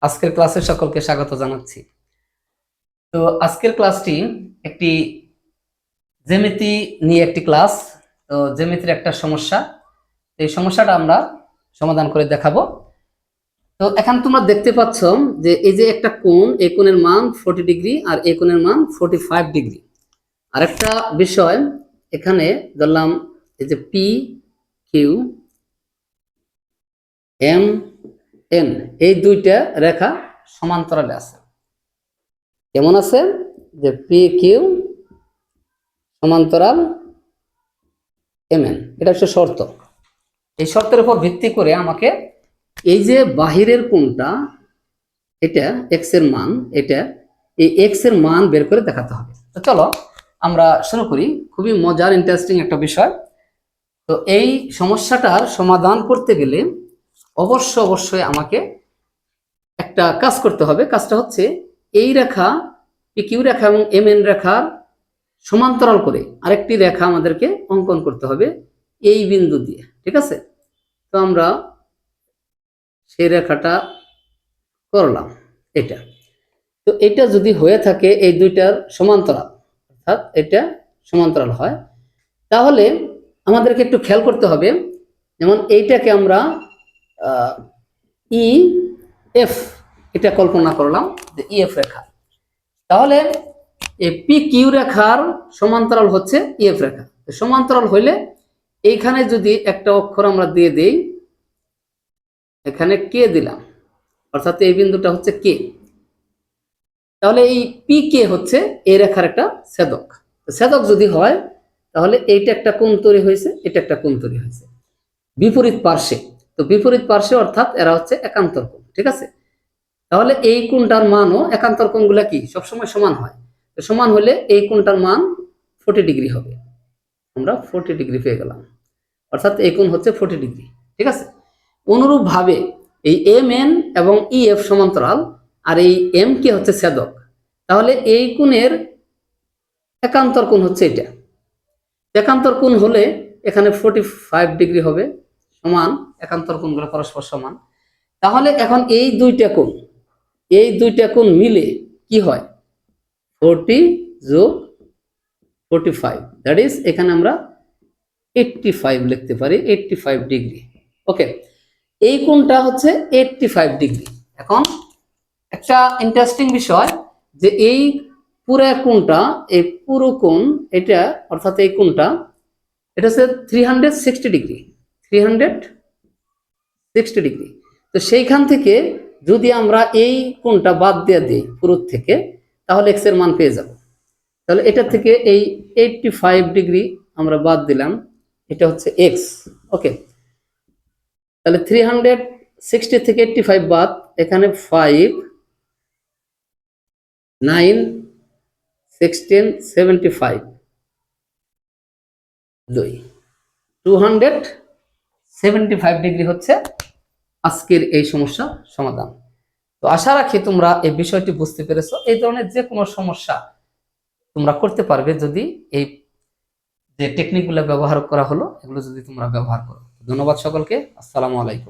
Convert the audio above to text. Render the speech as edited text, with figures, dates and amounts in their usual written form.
আজকের ক্লাসে সকলকে স্বাগত জানাচ্ছি। তো আজকের ক্লাসটি একটি জ্যামিতি নিয়ে একটি ক্লাস। তো জ্যামিতির একটা সমস্যা, এই সমস্যাটা আমরা সমাধান করে দেখাবো। তো এখন তোমরা দেখতে পাচ্ছ যে এই যে একটা কোণ, এই কোণের মান 40 ডিগ্রি আর এই কোণের মান 45 ডিগ্রি। আর একটা বিষয় এখানে ধরলাম এই যে পি কিউ এম এন, এই দুইটা রেখা সমান্তরালে আছে। কেমন আছে? যে পি কিউ সমান্তরাল এম এন, এটা হচ্ছে শর্ত। এই শর্তের উপর ভিত্তি করে আমাকে এই যে বাহিরের কোণটা, এটা এক্স এর মান, এটা এই এক্স এর মান বের করে দেখাতে হবে। তো চলো আমরা শুরু করি। খুবই মজার ইন্টারেস্টিং একটা বিষয়। তো এই সমস্যাটার সমাধান করতে গেলে অবশ্যই আমাকে একটা কাজ করতে হবে। কাজটা হচ্ছে এই রেখা কিউ রেখা এবং এম এন রেখার সমান্তরাল করে আরেকটি রেখা আমাদেরকে অঙ্কন করতে হবে এই বিন্দু দিয়ে। ঠিক আছে? তো আমরা সেই রেখাটা করলাম। এটা তো এটা যদি হয়ে থাকে এই দুইটার সমান্তরাল, অর্থাৎ এটা সমান্তরাল হয়, তাহলে আমাদেরকে একটু খেয়াল করতে হবে। যেমন এইটাকে আমরা ই এফ এটা কল্পনা করলাম যে ই এফ রেখা। তাহলে এই পি কিউ রেখার সমান্তরাল হচ্ছে ই এফ রেখা। সমান্তরাল হইলে এইখানে যদি একটা অক্ষর আমরা দিয়ে দেই, এখানে কে দিলাম, অর্থাৎ এই বিন্দুটা হচ্ছে কে, তাহলে এই পি কে হচ্ছে এই রেখার একটা ছেদক। ছেদক যদি হয় তাহলে এইটা একটা কোণ তৈরি হয়েছে, এটা একটা কোণ তৈরি হয়েছে বিপরীত পার্শ্বে। তো বিপরীত পার্শ্বে অর্থাৎ এরা হচ্ছে একান্তর কোণ। ঠিক আছে? তাহলে এই কোণটার মানও, একান্তর কোণগুলা কি সবসময় সমান হয়। তো সমান হলে এই কোণটার মান 40 ডিগ্রি হবে। আমরা 40 ডিগ্রি পেয়ে গেলাম, অর্থাৎ এই কোণ হচ্ছে 40 ডিগ্রি। ঠিক আছে? অনুরূপ ভাবে এই এম এন এবং ই এফ সমান্তরাল আর এই এম কে হচ্ছে ছেদক। তাহলে এই কোণের একান্তর কোণ হচ্ছে এটা। একান্তর কোণ হলে এখানে 45 ডিগ্রি হবে, সমান একান্তর কোণগুলো পরস্পর সমান। তাহলে এখন এই দুইটা কোণ মিলে কি হয়? 40 যোগ 45, দ্যাট ইজ এখানে আমরা 85 লিখতে পারি, 85 ডিগ্রি। ওকে, এই কোণটা হচ্ছে 85 ডিগ্রি। এখন একটা ইন্টারেস্টিং বিষয় যে এই পুরো কোণটা, এই পুরো কোণ এটা, অর্থাৎ এই কোণটা এটা হচ্ছে 360 ডিগ্রি। 360 ডিগ্রি। তো সেইখান থেকে যদি আমরা এই কোণটা বাদ দিয়ে দিই পুরো থেকে, তাহলে এক্স এর মান পেয়ে যাব। তাহলে এটা থেকে এই 85 ডিগ্রি আমরা বাদ দিলাম, এটা হচ্ছে এক্স। ওকে, তাহলে 360 থেকে 85 বাদ, এখানে 5 9 16 75 275 ডিগ্রি হচ্ছে আজকের এই সমস্যা সমাধান। তো আশা রাখি তোমরা এই বিষয়টি বুঝতে পেরেছো। এই ধরনের যে কোনো সমস্যা তোমরা করতে পারবে যদি এই যে টেকনিকগুলো ব্যবহার করা হলো, এগুলো যদি তোমরা ব্যবহার করো। ধন্যবাদ সকলকে। আসসালামু আলাইকুম।